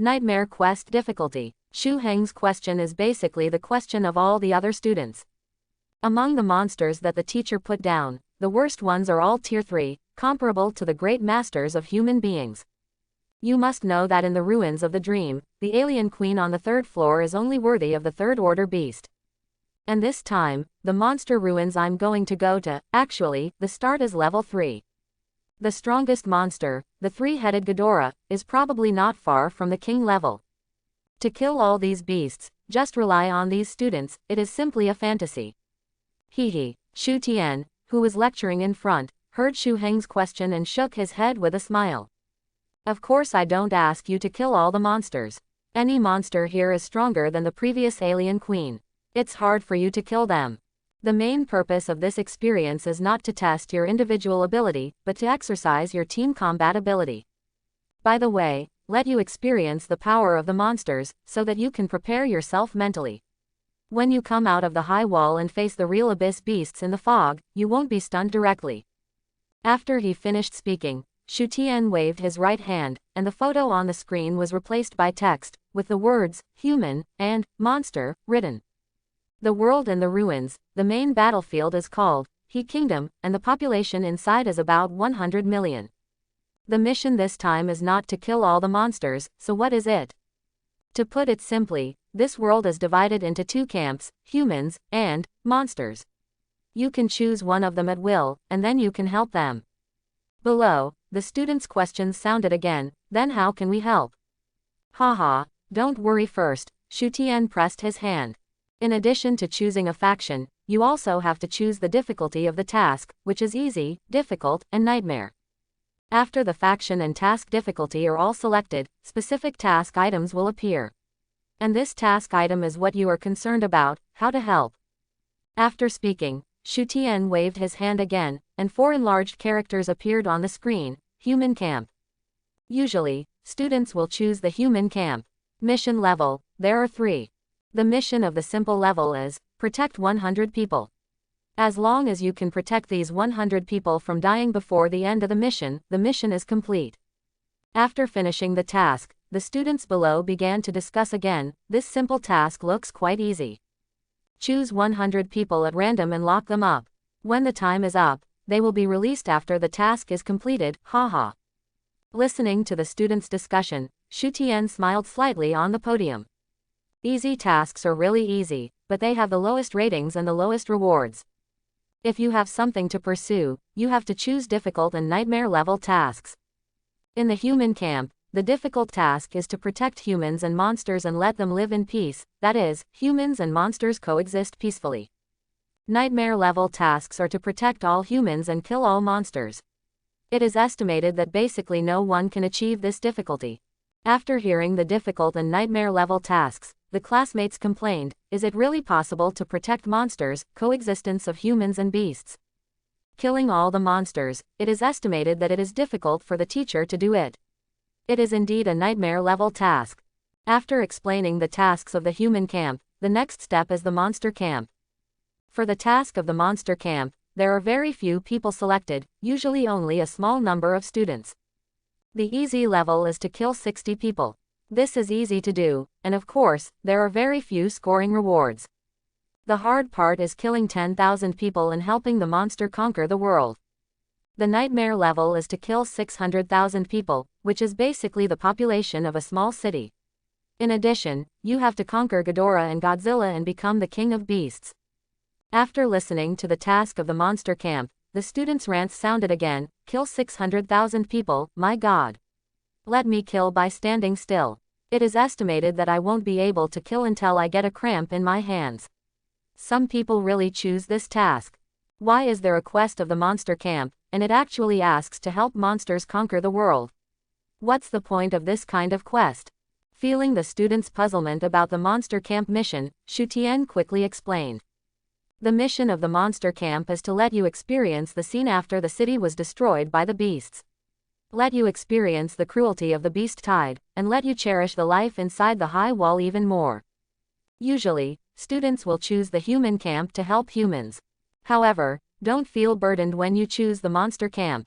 Nightmare Quest Difficulty. Shu Heng's question is basically the question of all the other students. Among the monsters that the teacher put down, the worst ones are all Tier 3, comparable to the great masters of human beings. You must know that in the ruins of the dream, the alien queen on the 3rd floor is only worthy of the 3rd order beast. And this time, the monster ruins I'm going to go to, actually, the start is level 3. The strongest monster, the 3-headed Ghidorah, is probably not far from the king level. To kill all these beasts, just rely on these students, it is simply a fantasy. Hee. Shu Tian, who was lecturing in front, heard Shu Heng's question and shook his head with a smile. Of course I don't ask you to kill all the monsters. Any monster here is stronger than the previous alien queen. It's hard for you to kill them. The main purpose of this experience is not to test your individual ability, but to exercise your team combat ability. By the way, let you experience the power of the monsters, so that you can prepare yourself mentally. When you come out of the high wall and face the real abyss beasts in the fog, you won't be stunned directly. After he finished speaking, Shu Tian waved his right hand, and the photo on the screen was replaced by text, with the words, human, and monster, written. The world and the ruins, the main battlefield is called He Kingdom, and the population inside is about 100 million. The mission this time is not to kill all the monsters, so what is it? To put it simply, this world is divided into 2 camps, humans, and monsters. You can choose one of them at will, and then you can help them. Below, the students' questions sounded again, then how can we help? Haha, don't worry first, Shu Tian pressed his hand. In addition to choosing a faction, you also have to choose the difficulty of the task, which is easy, difficult, and nightmare. After the faction and task difficulty are all selected, specific task items will appear. And this task item is what you are concerned about, how to help. After speaking, Shu Tian waved his hand again, and 4 enlarged characters appeared on the screen, Human Camp. Usually, students will choose the Human Camp. Mission level, there are 3. The mission of the simple level is, protect 100 people. As long as you can protect these 100 people from dying before the end of the mission is complete. After finishing the task, the students below began to discuss again, this simple task looks quite easy. Choose 100 people at random and lock them up. When the time is up, they will be released after the task is completed, haha. Listening to the students' discussion, Shu Tian smiled slightly on the podium. Easy tasks are really easy, but they have the lowest ratings and the lowest rewards. If you have something to pursue, you have to choose difficult and nightmare level tasks. In the human camp, the difficult task is to protect humans and monsters and let them live in peace, that is, humans and monsters coexist peacefully. Nightmare level tasks are to protect all humans and kill all monsters. It is estimated that basically no one can achieve this difficulty. After hearing the difficult and nightmare level tasks, the classmates complained, is it really possible to protect monsters, coexistence of humans and beasts? Killing all the monsters, it is estimated that it is difficult for the teacher to do it. It is indeed a nightmare level task. After explaining the tasks of the human camp, the next step is the monster camp. For the task of the monster camp, there are very few people selected, usually only a small number of students. The easy level is to kill 60 people. This is easy to do, and of course, there are very few scoring rewards. The hard part is killing 10,000 people and helping the monster conquer the world. The nightmare level is to kill 600,000 people, which is basically the population of a small city. In addition, you have to conquer Ghidorah and Godzilla and become the king of beasts. After listening to the task of the monster camp, the students' rants sounded again, kill 600,000 people, my god. Let me kill by standing still. It is estimated that I won't be able to kill until I get a cramp in my hands. Some people really choose this task. Why is there a quest of the monster camp, and it actually asks to help monsters conquer the world? What's the point of this kind of quest? Feeling the students' puzzlement about the monster camp mission, Shu Tian quickly explained. The mission of the monster camp is to let you experience the scene after the city was destroyed by the beasts. Let you experience the cruelty of the beast tide, and let you cherish the life inside the high wall even more. Usually, students will choose the human camp to help humans. However, don't feel burdened when you choose the monster camp.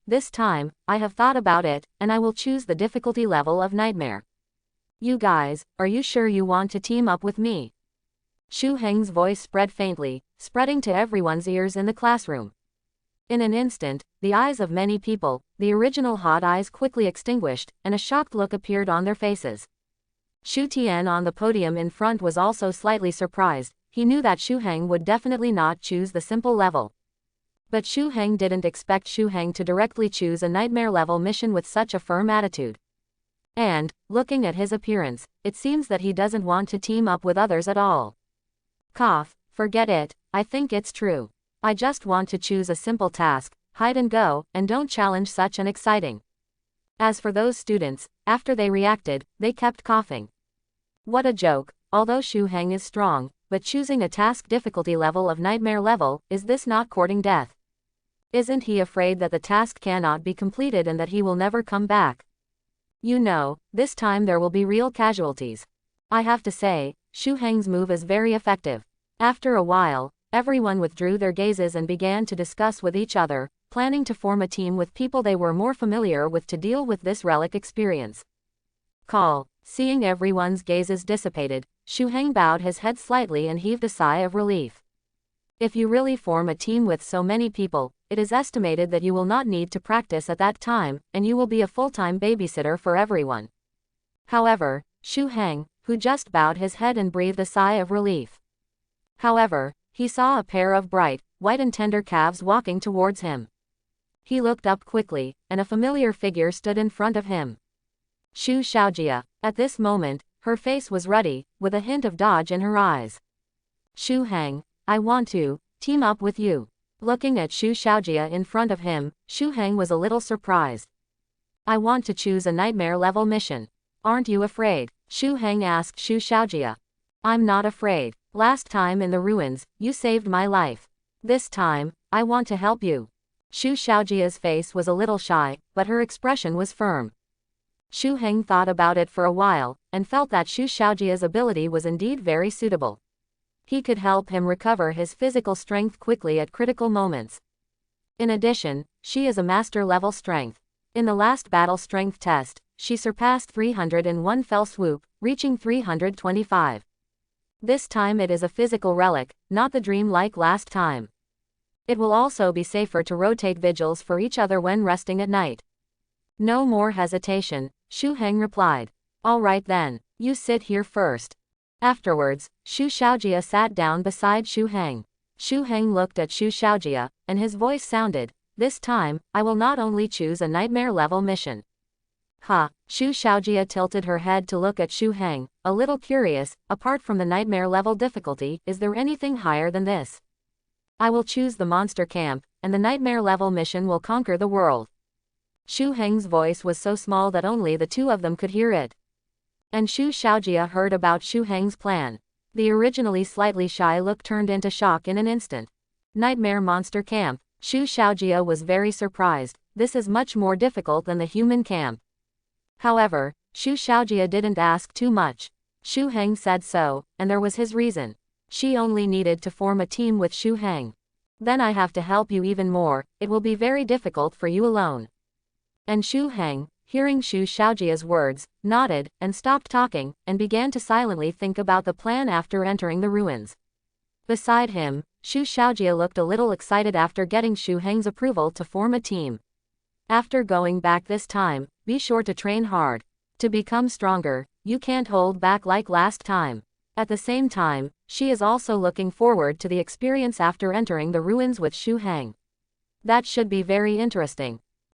this time, I have thought about it, and I will choose the difficulty level of Nightmare. You guys, are you sure you want to team up with me? Shu Heng's voice spread faintly, spreading to everyone's ears in the classroom. In an instant, the eyes of many people, the original hot eyes quickly extinguished, and a shocked look appeared on their faces. Shu Tian on the podium in front was also slightly surprised. He knew that Shu Heng would definitely not choose the simple level. But Shu Heng didn't expect Shu Heng to directly choose a nightmare level mission with such a firm attitude. And, looking at his appearance, it seems that he doesn't want to team up with others at all. Cough, forget it, I think it's true. I just want to choose a simple task, hide and go, and don't challenge such an exciting. As for those students, after they reacted, they kept coughing. What a joke, although Shu Heng is strong, but choosing a task difficulty level of nightmare level, is this not courting death? Isn't he afraid that the task cannot be completed and that he will never come back? You know, this time there will be real casualties. I have to say, Shu Heng's move is very effective. After a while, everyone withdrew their gazes and began to discuss with each other, planning to form a team with people they were more familiar with to deal with this relic experience. Call. Seeing everyone's gazes dissipated, Shu Heng bowed his head slightly and heaved a sigh of relief. If you really form a team with so many people, it is estimated that you will not need to practice at that time, and you will be a full-time babysitter for everyone. However, Shu Heng, who just bowed his head and breathed a sigh of relief. However, he saw a pair of bright, white and tender calves walking towards him. He looked up quickly, and a familiar figure stood in front of him. Shu Xiaojia. At this moment, her face was ruddy, with a hint of dodge in her eyes. Shu Heng, I want to team up with you. Looking at Shu Xiaojia in front of him, Shu Heng was a little surprised. I want to choose a nightmare level mission. Aren't you afraid? Shu Heng asked Shu Xiaojia. I'm not afraid. Last time in the ruins, you saved my life. This time, I want to help you. Shu Xiaojia's face was a little shy, but her expression was firm. Shu Heng thought about it for a while, and felt that Shu Xiaojia's ability was indeed very suitable. He could help him recover his physical strength quickly at critical moments. In addition, she is a master level strength. In the last battle strength test, she surpassed 301 fell swoop, reaching 325. This time it is a physical relic, not the dream like last time. It will also be safer to rotate vigils for each other when resting at night. No more hesitation, Shu Heng replied. All right then, you sit here first. Afterwards, Shu Xiaojia sat down beside Shu Heng. Shu Heng looked at Shu Xiaojia, and his voice sounded, this time, I will not only choose a nightmare level mission. Shu Xiaojia tilted her head to look at Shu Heng, a little curious, apart from the nightmare level difficulty, is there anything higher than this? I will choose the monster camp, and the nightmare level mission will conquer the world. Shu Heng's voice was so small that only the two of them could hear it. And Shu Xiaojia heard about Shu Heng's plan. The originally slightly shy look turned into shock in an instant. Nightmare monster camp. Shu Xiaojia was very surprised. This is much more difficult than the human camp. However, Shu Xiaojia didn't ask too much. Shu Heng said so, and there was his reason. She only needed to form a team with Shu Heng. Then I have to help you even more, it will be very difficult for you alone. And Shu Heng, hearing Shu Xiaojia's words, nodded, and stopped talking, and began to silently think about the plan after entering the ruins. Beside him, Shu Xiaojia looked a little excited after getting Shu Heng's approval to form a team. After going back this time, be sure to train hard. To become stronger, you can't hold back like last time. At the same time, she is also looking forward to the experience after entering the ruins with Shu Heng. That should be very interesting.